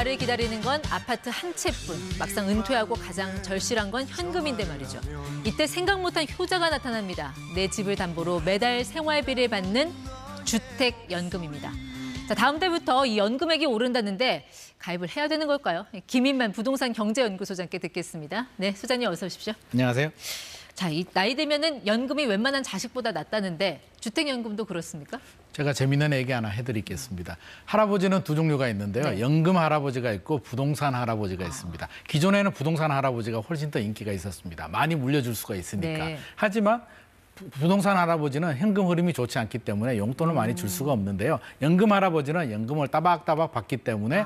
나를 기다리는 건 아파트 한 채뿐. 막상 은퇴하고 가장 절실한 건 현금인데 말이죠. 이때 생각 못한 효자가 나타납니다. 내 집을 담보로 매달 생활비를 받는 주택연금입니다. 자, 다음 달부터 이 연금액이 오른다는데 가입을 해야 되는 걸까요? 김인만 부동산 경제연구소장께 듣겠습니다. 네, 소장님 어서 오십시오. 안녕하세요. 자, 이 나이 들면은 연금이 웬만한 자식보다 낫다는데 주택연금도 그렇습니까? 제가 재미있는 얘기 하나 해드리겠습니다. 할아버지는 두 종류가 있는데요. 네. 연금 할아버지가 있고 부동산 할아버지가 있습니다. 기존에는 부동산 할아버지가 훨씬 더 인기가 있었습니다. 많이 물려줄 수가 있으니까. 네. 하지만 부동산 할아버지는 현금 흐름이 좋지 않기 때문에 용돈을 많이 줄 수가 없는데요. 연금 할아버지는 연금을 따박따박 받기 때문에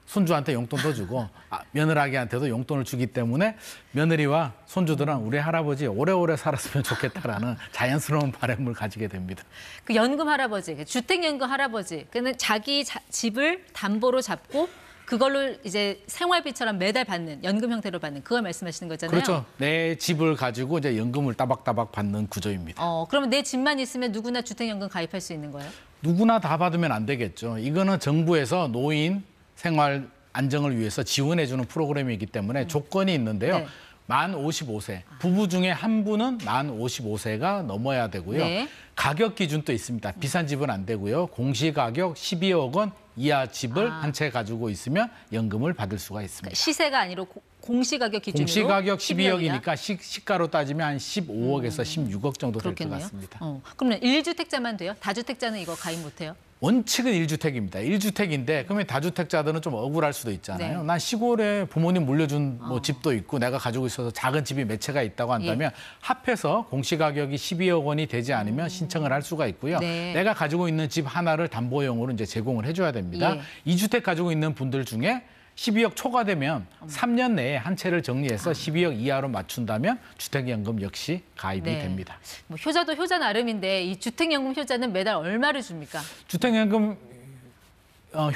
손주한테 용돈도 주고 며느라기한테도 용돈을 주기 때문에 며느리와 손주들은 우리 할아버지 오래오래 살았으면 좋겠다라는 자연스러운 바람을 가지게 됩니다. 그 연금 할아버지, 주택연금 할아버지, 그는 자기 집을 담보로 잡고 그걸로 이제 생활비처럼 매달 받는 연금 형태로 받는 그걸 말씀하시는 거잖아요. 그렇죠. 내 집을 가지고 이제 연금을 따박따박 받는 구조입니다. 그러면 내 집만 있으면 누구나 주택연금 가입할 수 있는 거예요? 누구나 다 받으면 안 되겠죠. 이거는 정부에서 노인 생활 안정을 위해서 지원해주는 프로그램이기 때문에 조건이 있는데요. 네. 만 55세, 부부 중에 한 분은 만 55세가 넘어야 되고요. 네. 가격 기준도 있습니다. 비싼 집은 안 되고요. 공시가격 12억 원 이하 집을 한 채 가지고 있으면 연금을 받을 수가 있습니다. 그러니까 시세가 아니라 공시가격 기준으로 공시가격 12억이다? 12억이니까 시가로 따지면 한 15억에서 16억 정도 될 것 그렇겠네요. 같습니다. 그러면 1주택자만 돼요? 다주택자는 이거 가입 못해요? 원칙은 1주택입니다. 1주택인데 그러면 다주택자들은 좀 억울할 수도 있잖아요. 네. 난 시골에 부모님 물려준 뭐 집도 있고 내가 가지고 있어서 작은 집이 몇 채가 있다고 한다면 합해서 공시가격이 12억 원이 되지 않으면 신청을 할 수가 있고요. 네. 내가 가지고 있는 집 하나를 담보용으로 이제 제공을 해줘야 됩니다. 2주택 가지고 있는 분들 중에 12억 초과되면 3년 내에 한 채를 정리해서 12억 이하로 맞춘다면 주택연금 역시 가입이 됩니다. 뭐 효자도 효자 나름인데 이 주택연금 효자는 매달 얼마를 줍니까? 주택연금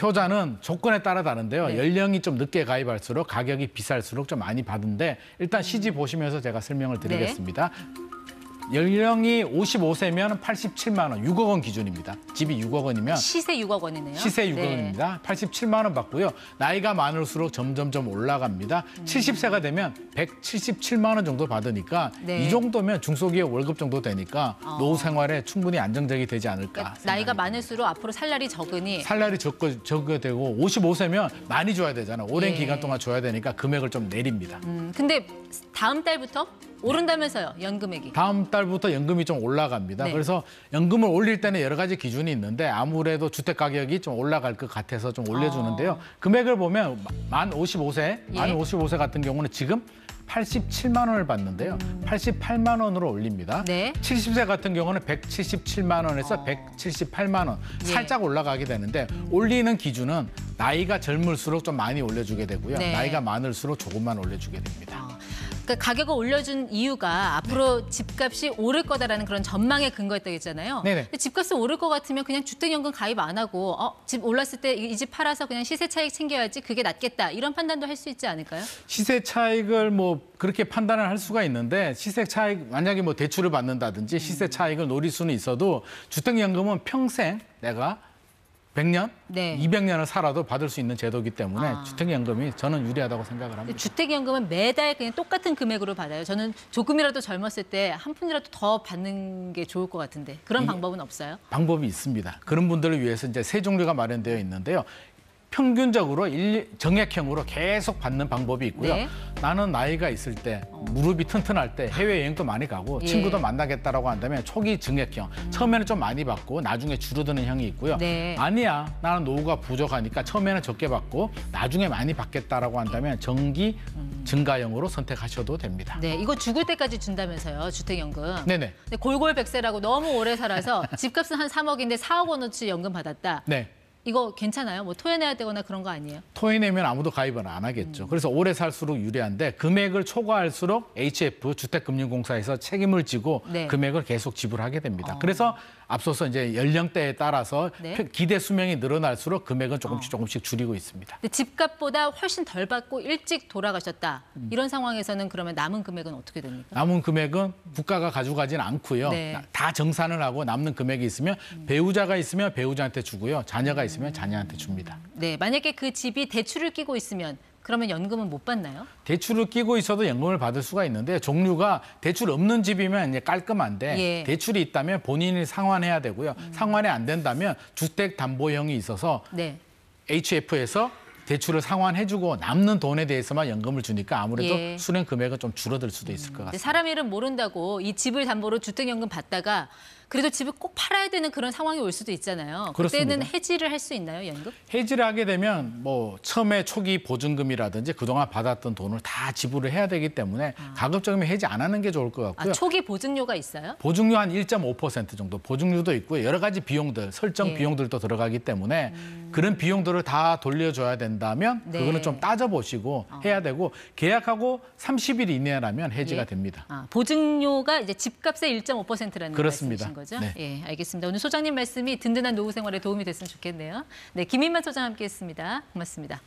효자는 조건에 따라 다른데요. 네. 연령이 좀 늦게 가입할수록 가격이 비쌀수록 좀 많이 받은데 일단 시지 보시면서 제가 설명을 드리겠습니다. 연령이 55세면 87만 원, 6억 원 기준입니다. 집이 6억 원이면 시세 6억 원이네요. 시세 6억 원입니다. 87만 원 받고요. 나이가 많을수록 점점점 올라갑니다. 70세가 되면 177만 원 정도 받으니까 이 정도면 중소기업 월급 정도 되니까 노후 생활에 충분히 안정적이 되지 않을까. 그러니까 나이가 많을수록 앞으로 살날이 적으니 살날이 적게 되고 55세면 많이 줘야 되잖아요. 오랜 기간 동안 줘야 되니까 금액을 좀 내립니다. 근데 다음 달부터 오른다면서요, 연금액이. 다음 달부터 연금이 좀 올라갑니다. 네. 그래서 연금을 올릴 때는 여러 가지 기준이 있는데 아무래도 주택 가격이 좀 올라갈 것 같아서 좀 올려주는데요. 금액을 보면 만 55세 같은 경우는 지금 87만 원을 받는데요. 88만 원으로 올립니다. 네. 70세 같은 경우는 177만 원에서 178만 원 살짝 올라가게 되는데 올리는 기준은 나이가 젊을수록 좀 많이 올려주게 되고요. 네. 나이가 많을수록 조금만 올려주게 됩니다. 그러니까 가격을 올려준 이유가 앞으로 집값이 오를 거다라는 그런 전망에 근거했다고 했잖아요. 네네. 근데 집값이 오를 것 같으면 그냥 주택연금 가입 안 하고 집 올랐을 때 이 집 팔아서 그냥 시세 차익 챙겨야지 그게 낫겠다. 이런 판단도 할 수 있지 않을까요? 시세 차익을 뭐 그렇게 판단을 할 수가 있는데 시세 차익 만약에 뭐 대출을 받는다든지 시세 차익을 노릴 수는 있어도 주택연금은 평생 내가 100년, 200년을 살아도 받을 수 있는 제도이기 때문에 주택연금이 저는 유리하다고 생각을 합니다. 주택연금은 매달 그냥 똑같은 금액으로 받아요. 저는 조금이라도 젊었을 때 한 푼이라도 더 받는 게 좋을 것 같은데 그런 방법은 없어요? 방법이 있습니다. 그런 분들을 위해서 이제 세 종류가 마련되어 있는데요. 평균적으로 정액형으로 계속 받는 방법이 있고요. 나는 나이가 있을 때 무릎이 튼튼할 때 해외여행도 많이 가고 친구도 만나겠다라고 한다면 초기 정액형. 처음에는 좀 많이 받고 나중에 줄어드는 형이 있고요. 아니야, 나는 노후가 부족하니까 처음에는 적게 받고 나중에 많이 받겠다라고 한다면 정기 증가형으로 선택하셔도 됩니다. 네, 이거 죽을 때까지 준다면서요, 주택연금. 네네. 근데 골골백세라고 너무 오래 살아서 집값은 한 3억인데 4억 원어치 연금 받았다. 네. 이거 괜찮아요? 뭐 토해내야 되거나 그런 거 아니에요? 토해내면 아무도 가입을 안 하겠죠. 그래서 오래 살수록 유리한데 금액을 초과할수록 HF 주택금융공사에서 책임을 지고 금액을 계속 지불하게 됩니다. 그래서 앞서서 이제 연령대에 따라서 기대 수명이 늘어날수록 금액은 조금씩 줄이고 있습니다. 근데 집값보다 훨씬 덜 받고 일찍 돌아가셨다. 이런 상황에서는 그러면 남은 금액은 어떻게 됩니까? 남은 금액은 국가가 가져가지는 않고요. 다 정산을 하고 남는 금액이 있으면 배우자가 있으면 배우자한테 주고요. 자녀가 있으면 자녀한테 줍니다. 네, 만약에 그 집이 대출을 끼고 있으면 그러면 연금은 못 받나요? 대출을 끼고 있어도 연금을 받을 수가 있는데 종류가 대출 없는 집이면 이제 깔끔한데 예. 대출이 있다면 본인이 상환해야 되고요. 상환이 안 된다면 주택담보형이 있어서 네. HF에서 대출을 상환해주고 남는 돈에 대해서만 연금을 주니까 아무래도 예. 수령 금액은 좀 줄어들 수도 있을 것 근데 같습니다. 사람 일은 모른다고 이 집을 담보로 주택연금 받다가 그래도 집을 꼭 팔아야 되는 그런 상황이 올 수도 있잖아요. 그렇습니다. 그때는 해지를 할 수 있나요, 연금? 해지를 하게 되면 뭐 처음에 초기 보증금이라든지 그동안 받았던 돈을 다 지불을 해야 되기 때문에 가급적이면 해지 안 하는 게 좋을 것 같고요. 초기 보증료가 있어요? 보증료 한 1.5% 정도 보증료도 있고요. 여러 가지 비용들, 설정 예. 비용들도 들어가기 때문에 그런 비용들을 다 돌려줘야 된다면 네. 그거는 좀 따져보시고 해야 되고 계약하고 30일 이내라면 해지가 예. 됩니다. 보증료가 이제 집값의 1.5%라는 그렇습니다. 말씀이신 거죠? 네. 예, 알겠습니다. 오늘 소장님 말씀이 든든한 노후 생활에 도움이 됐으면 좋겠네요. 네, 김인만 소장 함께했습니다. 고맙습니다.